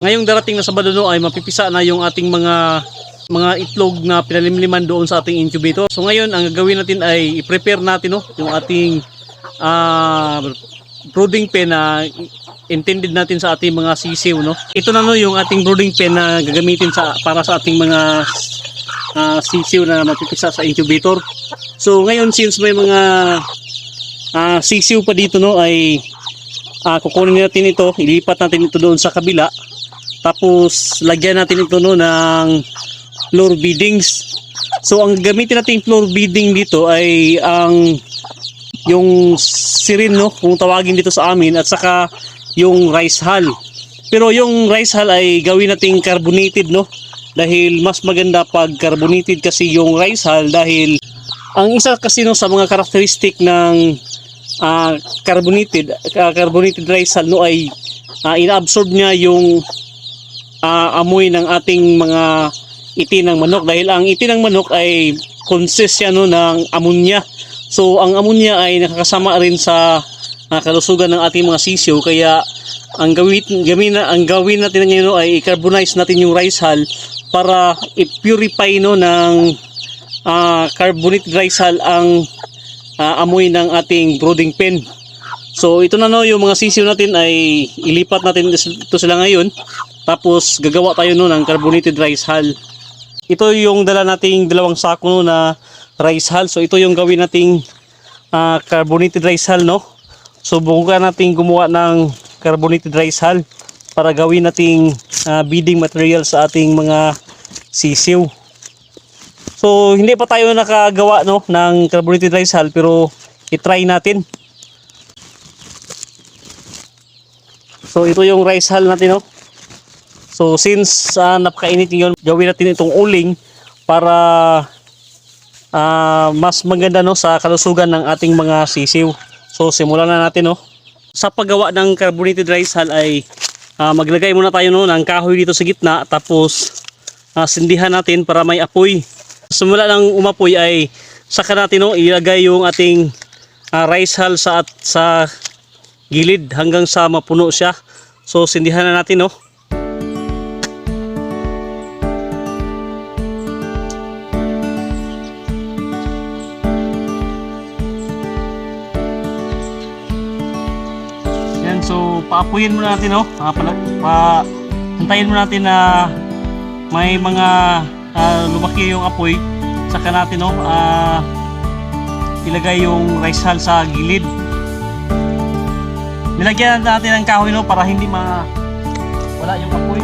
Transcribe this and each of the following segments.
Ngayong darating na Sabado no, ay mapipisa na yung ating mga itlog na pinalimliman doon sa ating incubator. So ngayon ang gagawin natin ay i-prepare natin no, yung ating brooding pen na intended natin sa ating mga sisiw no. Ito na no yung ating brooding pen na gagamitin para sa ating mga sisiw na mapipisa sa incubator. So ngayon since may mga sisiw pa dito no ay kukunin natin ito, ilipat natin ito doon sa kabila. Tapos lagyan natin ito no ng floor beddings. So ang gamitin natin floor bedding dito ay yung sirin no, kung tawagin dito sa amin, at saka yung rice hull. Pero yung rice hull ay gawin nating carbonated no, dahil mas maganda pag carbonated kasi yung rice hull, dahil ang isa kasi no sa mga karakteristik ng carbonated rice hull no ay inaabsorb niya yung amoy ng ating mga iti ng manok, dahil ang iti ng manok ay consist yan no, ng ammonia. So ang ammonia ay nakakasama rin sa kalusugan ng ating mga sisiyo, kaya ang gawin natin ngayon no, ay i-carbonize natin yung rice hull para i-purify no ng carbonated rice hull ang amoy ng ating brooding pen. So ito na no, yung mga sisiyo natin ay ilipat natin ito sila ngayon. Tapos gagawa tayo no ng carbonated rice hull. Ito yung dala nating 2 sako no na rice hull. So ito yung gawin nating carbonated rice hull no. So bukan nating gumawa ng carbonated rice hull para gawin nating bedding material sa ating mga sisiw. So hindi pa tayo nakagawa no ng carbonated rice hull, pero i-try natin. So ito yung rice hull natin no. So since napakainit ngayon, gawin natin itong uling para mas maganda no sa kalusugan ng ating mga sisiw. So simulan na natin no. Sa paggawa ng carbonated rice hull ay maglagay muna tayo no ng kahoy dito sa gitna, tapos sindihan natin para may apoy. Simula ng umapoy ay saka natin no ilagay yung ating rice hull sa gilid hanggang sa mapuno siya. So sindihan na natin no. So paapuyin muna natin no, hintayin muna natin na may mga lumaki yung apoy, saka natin no ilagay yung rice hull sa gilid. Nilagyan natin ng kahoy no para hindi wala yung apoy.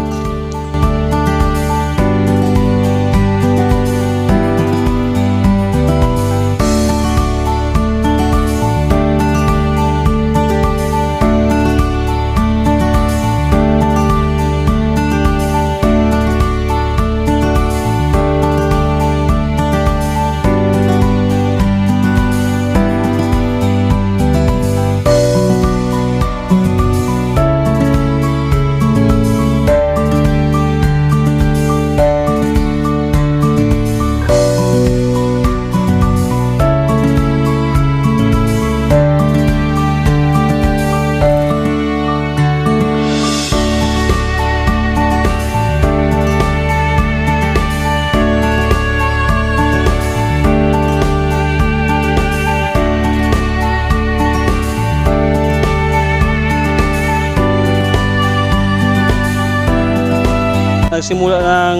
Nagsimula ng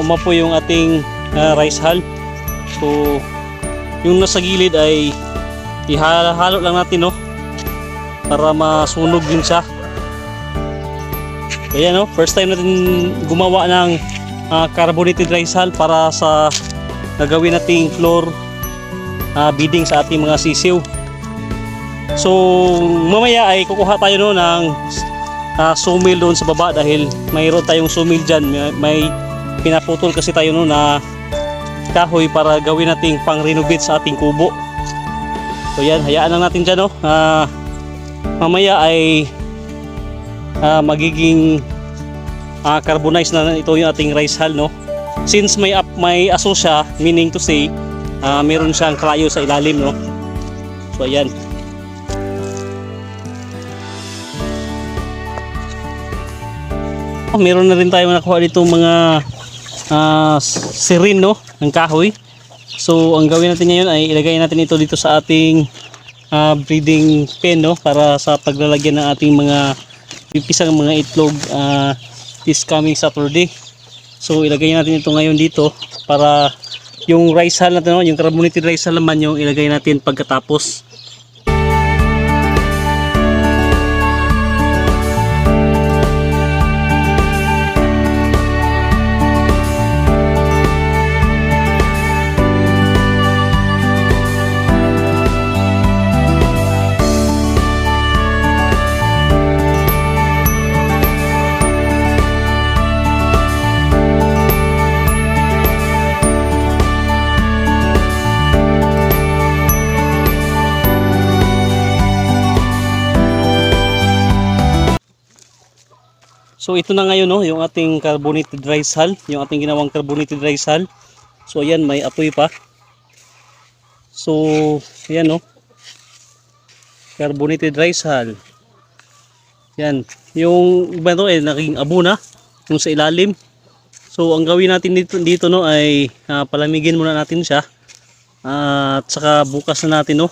umapoy yung ating rice hull. So yung nasa gilid ay ihalo lang natin no para masunog din siya. Kaya no, first time natin gumawa ng carbonated rice hull para sa gagawin nating floor bedding sa ating mga sisiw. So mamaya ay kukuha tayo no ng sawmill doon sa baba, dahil mayroon tayong sawmill dyan. May pinaputol kasi tayo no na kahoy para gawin nating pang renovate sa ating kubo. So yan, hayaan lang natin dyan no. Mamaya ay magiging carbonize na ito yung ating rice hull no. Since may aso siya, meaning to say meron siyang krayo sa ilalim no. So ayan. Meron na rin tayo nakuha dito mga sirin, no, ng kahoy. So ang gawin natin ngayon ay ilagay natin ito dito sa ating breeding pen, no, para sa paglalagyan ng ating mga pipisang mga itlog this coming Saturday. So ilagay natin ito ngayon dito para yung rice hull natin, no, yung carbonated rice hull naman yung ilagay natin pagkatapos. So ito na ngayon, no, yung ating carbonated rice hull, yung ating ginawang carbonated rice hull. So ayan, may apoy pa. So ayan, no, carbonated rice hull. Yan, yung iba to ay naging abo na yung sa ilalim. So ang gawin natin dito, no, ay palamigin muna natin siya. At saka bukas na natin, no,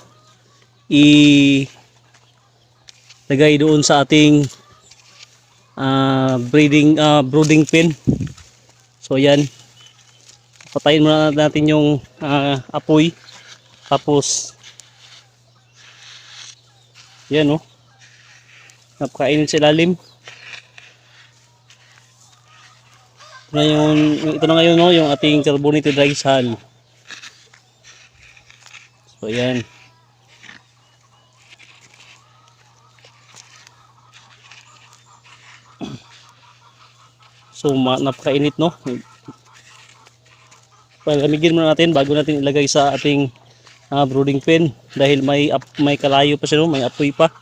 ilagay doon sa ating brooding pen. So yan, patayin muna natin yung apoy, tapos yan, no, napakainit sa ilalim. Ito na ngayon, no, yung ating carbonated rice hull. So yan. So napakainit, no. Palamigin muna natin bago natin ilagay sa ating brooding pen dahil may kalayo pa siya, no, may apoy pa.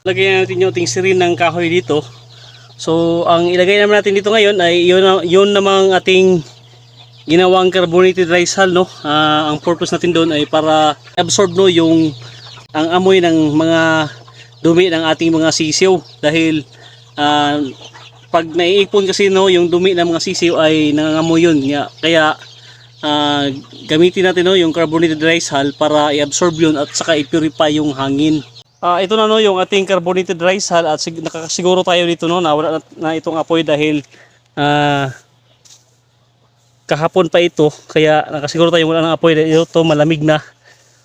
Lagyan natin yung ating sirin ng kahoy dito. So ang ilagay naman natin dito ngayon ay yun namang ating ginawang carbonated rice hull, no. Ang purpose natin doon ay para absorb, no, ang amoy ng mga dumi ng ating mga sisiw dahil pag naiipon kasi, no, yung dumi ng mga sisiw ay nangangamoy yun. Kaya gamitin natin, no, yung carbonated rice hull para i-absorb yun at saka i-purify yung hangin. Ito na, no, yung ating carbonated rice hull at nakasiguro tayo dito, no, na wala na itong apoy dahil kahapon pa ito, kaya nakasiguro tayo wala ng apoy dahil ito malamig na.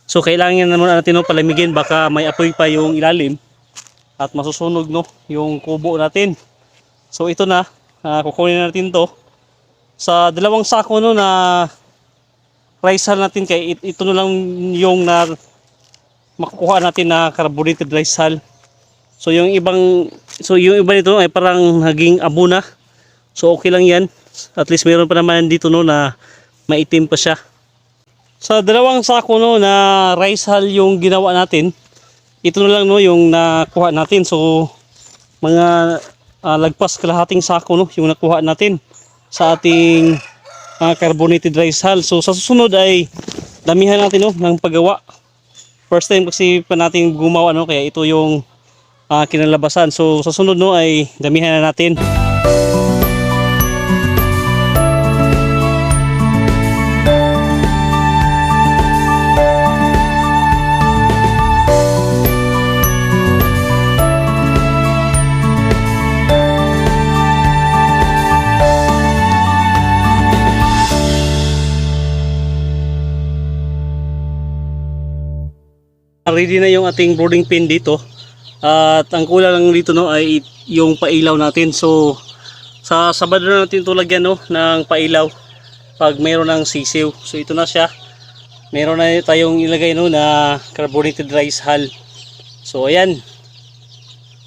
So kailangan naman natin, no, palamigin, baka may apoy pa yung ilalim at masusunog, no, yung kubo natin. So ito na, kukunin natin to sa dalawang sako, no, na rice hull natin, kaya ito na lang yung makukuha natin na carbonated rice hull. So yung iba nito ay parang naging abo na. So okay lang yan. At least meron pa naman dito, no, na maitim pa siya. Sa dalawang sako, no, na rice hull yung ginawa natin, ito na lang, no, yung nakuha natin. So mga lagpas kalahating sako, no, yung nakuha natin sa ating carbonated rice hull. So sa susunod ay damihan natin, no, ng paggawa. First time kasi pa natin gumawa, no, kaya ito yung kinalabasan. So sa sunod, no, ay damihan na natin. Ready na yung ating brooding pen dito. At ang kulang lang dito, no, ay yung pailaw natin. So sa Sabado na natin ito lagyan, no, ng pailaw pag mayroon ng sisiw. So ito na siya. Meron na tayong ilagay, no, na carbonated rice hull. So ayan.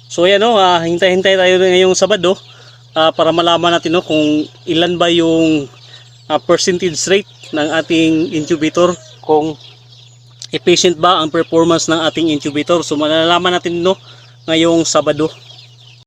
So ayan, no, hintay-hintay tayo ngayong Sabado para malaman natin, no, kung ilan ba yung percentage rate ng ating incubator, kung efficient ba ang performance ng ating incubator. So malalaman natin, no, ngayong Sabado.